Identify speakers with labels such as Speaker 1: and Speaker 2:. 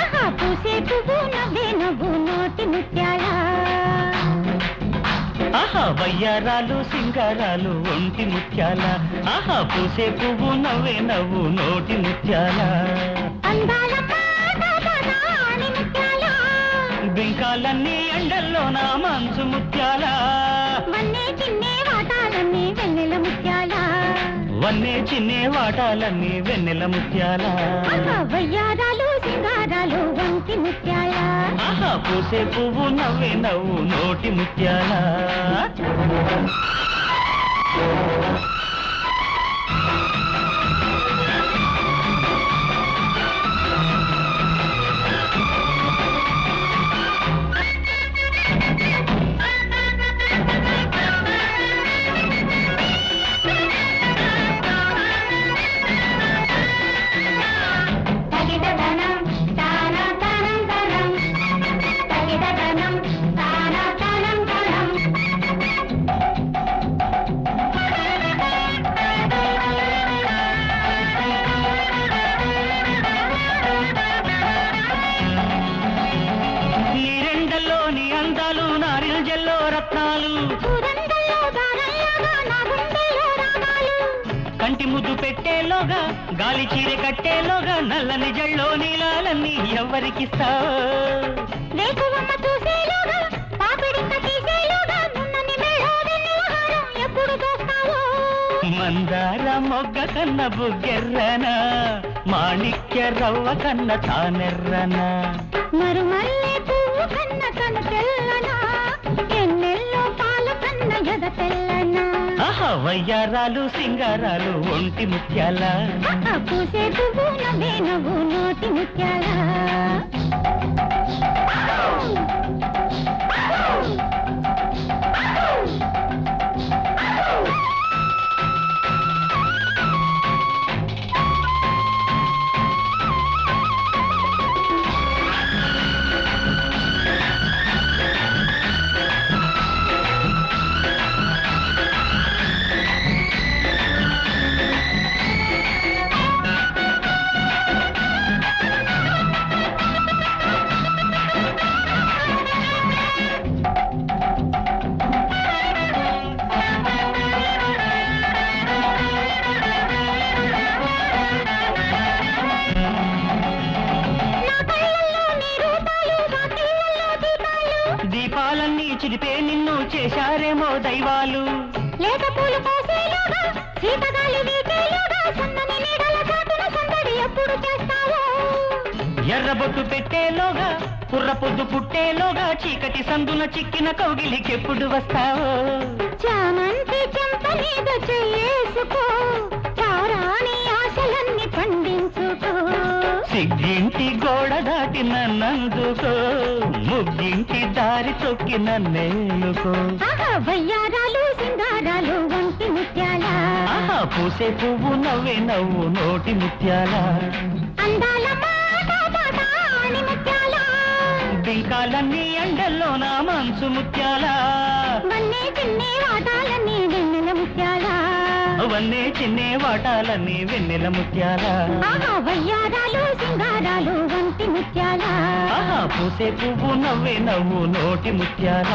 Speaker 1: ఆహా పూసే పువ్వు నవ్వే నవ్వు నోటి ముత్యాల
Speaker 2: ఆహా వయ్యారాలు సింగారాలు ఒంటి ముత్యాల ఆహా పూసే పువ్వు నవ్వే నవ్వు నోటి ముత్యాల
Speaker 1: అందాల రాణి ముత్యాల
Speaker 2: బింకాలన్నీ ఎండల్లో నా మంచు ముత్యాల
Speaker 1: వన్నే చిన్నే వాటాలన్నీ వెన్నెల ముత్యాల
Speaker 2: వన్నే చిన్నే వాటాలన్నీ వెన్నెల ముత్యాల
Speaker 1: ఆహా వయ్యారాలు సింగారాలు ఒంటి ముత్యాల
Speaker 2: ఆహా పూసే పువ్వు నవ్వే నవ్వు నోటి ముత్యాల కంటి ముద్దు పెట్టేలోగా గాలి చీర కట్టేలోగా నల్లని జల్లో నీలాలన్నీ ఎవరికిస్తావు మందార మొగ్గ కన్న బుగ్గెర్రనా మాణిక్య రవ్వ కన్న తానెర్రనా
Speaker 1: మరుమల్లె పువ్వు కన్న కను తెల్లనా ఎన్నెల్లో పాలు కన్న ఎద తెల్లనా
Speaker 2: ఆహా వయ్యారాలు సింగారాలు ఒంటి ముత్యాల
Speaker 1: పూసే పువ్వు నవ్వే నవ్వు నోటి ముత్యాల
Speaker 2: దీపాలన్నీ చిరిపే నిన్ను చేశారేమో దైవాలు
Speaker 1: లేక పూలు పోసేలోగా సీతగాలి వీచేలోగా సన్నని నీడల చాటున సందడి ఎప్పుడు చేస్తావో
Speaker 2: ఎర్రబొట్టు పెట్టేలోగా కుర్ర పొద్దు పుట్టేలోగా చీకటి సందున చిక్కిన కౌగిలికెప్పుడు వస్తావో
Speaker 1: చామంతి చెంప మీద చేసుకో చారాని ఆశలన్నీ పండించుకో
Speaker 2: సిగ్గింటి గోడ దాటి నన్నందుకో ముగ్గింటి దారి తొక్కి నన్నేలుకో
Speaker 1: ఆహా వయ్యారాలు సింగారాలు ఒంటి ముత్యాల
Speaker 2: ఆహా పూసే పువ్వు నవ్వే నవ్వు నోటి ముత్యాల
Speaker 1: అందాల రాణి ముత్యాల
Speaker 2: బింకాలన్నీ ఎండల్లో నా మంచు ముత్యాల
Speaker 1: వన్నే చిన్నే వాటాలన్నీ వెన్నెల ముత్యాల
Speaker 2: వన్నే చిన్నే వాటాలన్నీ వెన్నెల ముత్యాల
Speaker 1: ఆహా వయ్యారాలు సింగారాలు ఒంటి ముత్యాల
Speaker 2: ఆహా పూసే పువ్వు నవ్వే నవ్వు నోటి ముత్యాల